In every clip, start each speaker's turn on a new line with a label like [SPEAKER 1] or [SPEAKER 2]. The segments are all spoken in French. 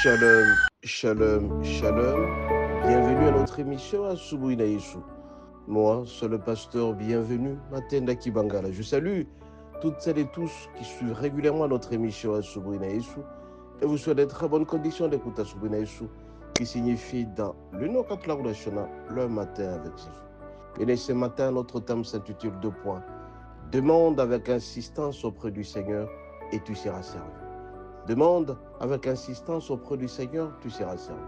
[SPEAKER 1] Shalom, shalom, shalom. Bienvenue à notre émission à Subuinaïsu. Moi, c'est le pasteur bienvenu, Matenda Kibangala. Je salue toutes celles et tous qui suivent régulièrement notre émission à Subuinaïsu et vous souhaite de très bonnes conditions d'écoute à Subuinaïsu, qui signifie dans le nom Katlaoudachona, le matin avec Jésus. Et ce matin, notre thème s'intitule 2 points. Demande avec insistance auprès du Seigneur et tu seras servi. Demande avec insistance auprès du Seigneur, tu seras servi.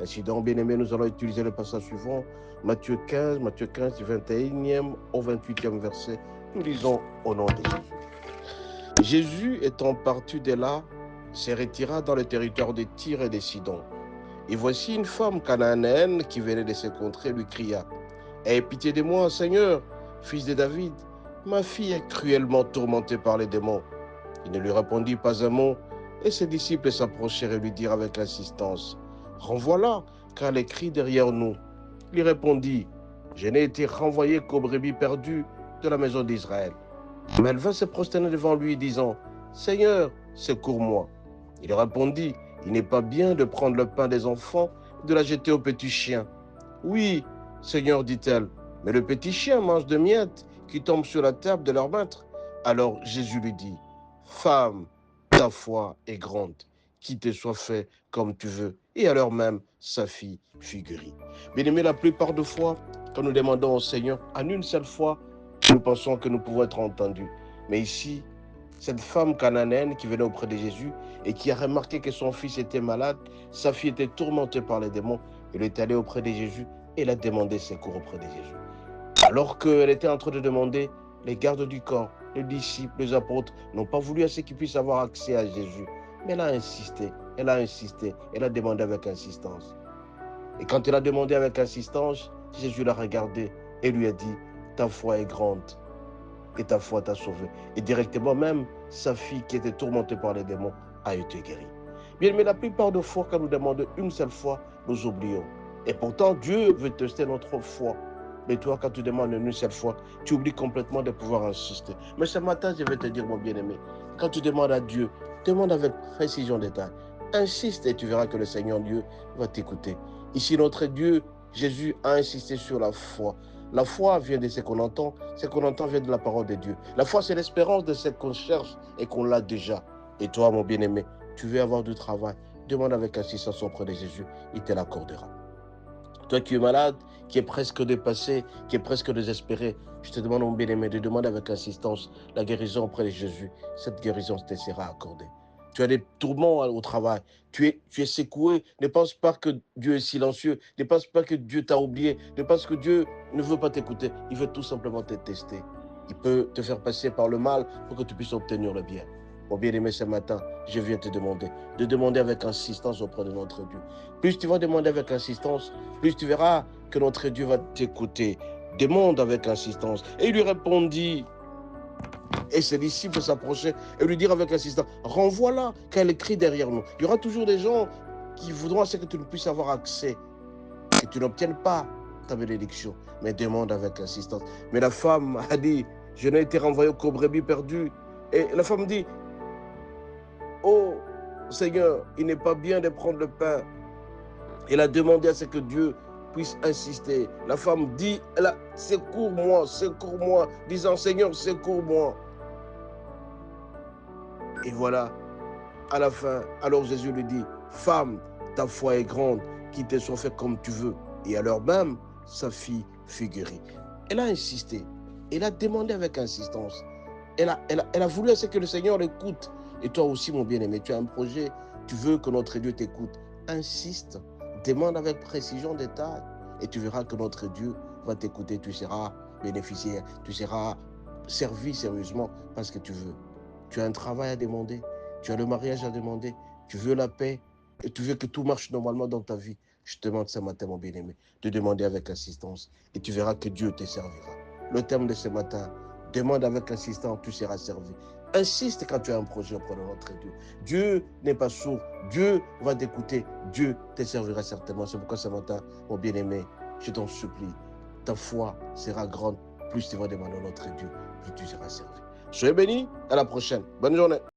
[SPEAKER 1] Ainsi donc, bien-aimés, nous allons utiliser le passage suivant, Matthieu 15, du 21e au 28e verset. Nous lisons au nom de Jésus. Jésus, étant parti de là, se retira dans le territoire de Tyr et de Sidon. Et voici une femme cananéenne qui venait de ces contrées lui cria « Aie pitié de moi, Seigneur, fils de David, ma fille est cruellement tourmentée par les démons. » Il ne lui répondit pas un mot, et ses disciples s'approchèrent et lui dirent avec insistance « Renvoie-la, car elle crie derrière nous. » Il répondit « Je n'ai été renvoyé qu'aux brebis perdues de la maison d'Israël. » Mais elle vint se prosterner devant lui, disant « Seigneur, secours-moi. » Il répondit « Il n'est pas bien de prendre le pain des enfants et de la jeter aux petits chiens. » « Oui, Seigneur, dit-elle, mais le petit chien mange de miettes qui tombent sur la table de leur maître. » Alors Jésus lui dit « Femme, ta foi est grande, qu'il te soit fait comme tu veux. » Et alors même, sa fille fut guérie. Bien-aimés, la plupart des fois, quand nous demandons au Seigneur, en une seule fois, nous pensons que nous pouvons être entendus. Mais ici, cette femme cananéenne qui venait auprès de Jésus et qui a remarqué que son fils était malade, sa fille était tourmentée par les démons, elle est allée auprès de Jésus et elle a demandé secours auprès de Jésus. Alors qu'elle était en train de demander, les gardes du corps, les disciples, les apôtres n'ont pas voulu à ce qu'ils puissent avoir accès à Jésus. Mais elle a insisté, elle a demandé avec insistance. Et quand elle a demandé avec insistance, Jésus l'a regardé et lui a dit, ta foi est grande et ta foi t'a sauvé. Et directement même, sa fille qui était tourmentée par les démons a été guérie. Bien, mais la plupart des fois, quand nous demandons une seule fois, nous oublions. Et pourtant, Dieu veut tester notre foi. Mais toi, quand tu demandes une seule fois, tu oublies complètement de pouvoir insister. Mais ce matin, je vais te dire, mon bien-aimé, quand tu demandes à Dieu, demande avec précision détail. Insiste et tu verras que le Seigneur Dieu va t'écouter. Ici, notre Dieu, Jésus, a insisté sur la foi. La foi vient de ce qu'on entend vient de la parole de Dieu. La foi, c'est l'espérance de ce qu'on cherche et qu'on l'a déjà. Et toi, mon bien-aimé, tu veux avoir du travail, demande avec insistance auprès de Jésus, il te l'accordera. Toi qui es malade, qui est presque dépassé, qui est presque désespéré, je te demande, mon bien-aimé, de demander avec insistance la guérison auprès de Jésus. Cette guérison te sera accordée. Tu as des tourments au travail, tu es secoué. Ne pense pas que Dieu est silencieux, ne pense pas que Dieu t'a oublié, ne pense que Dieu ne veut pas t'écouter. Il veut tout simplement te tester. Il peut te faire passer par le mal pour que tu puisses obtenir le bien. Mon bien-aimé, ce matin, je viens te demander, de demander avec insistance auprès de notre Dieu. Plus tu vas demander avec insistance, plus tu verras que notre Dieu va t'écouter. Demande avec insistance. Et il lui répondit, et ses disciples s'approchaient et lui dirent avec insistance, renvoie-la, car elle crie derrière nous. Il y aura toujours des gens qui voudront que tu ne puisses avoir accès, que tu n'obtiennes pas ta bénédiction, mais demande avec insistance. Mais la femme a dit, je n'ai été renvoyée qu'aux brebis perdues. Et la femme dit, oh Seigneur, il n'est pas bien de prendre le pain. Elle a demandé à ce que Dieu puisse insister. La femme dit, secours-moi, disant, Seigneur, secours-moi. Et voilà, à la fin, alors Jésus lui dit, femme, ta foi est grande, qu'il te soit fait comme tu veux. Et alors même, sa fille fut guérie. Elle a insisté, elle a demandé avec insistance. Elle a voulu à ce que le Seigneur l'écoute. Et toi aussi, mon bien-aimé, tu as un projet, tu veux que notre Dieu t'écoute. Insiste, demande avec précision, détail, et tu verras que notre Dieu va t'écouter. Tu seras bénéficiaire, tu seras servi sérieusement parce que tu veux. Tu as un travail à demander, tu as le mariage à demander, tu veux la paix, et tu veux que tout marche normalement dans ta vie. Je te demande ce matin, mon bien-aimé, de demander avec insistance, et tu verras que Dieu te servira. Le thème de ce matin, demande avec insistance, tu seras servi. Insiste quand tu as un projet auprès de notre Dieu. Dieu n'est pas sourd. Dieu va t'écouter. Dieu te servira certainement. C'est pourquoi ce matin, mon bien-aimé, je t'en supplie, ta foi sera grande. Plus tu vas demander à notre Dieu, plus tu seras servi. Soyez bénis. À la prochaine. Bonne journée.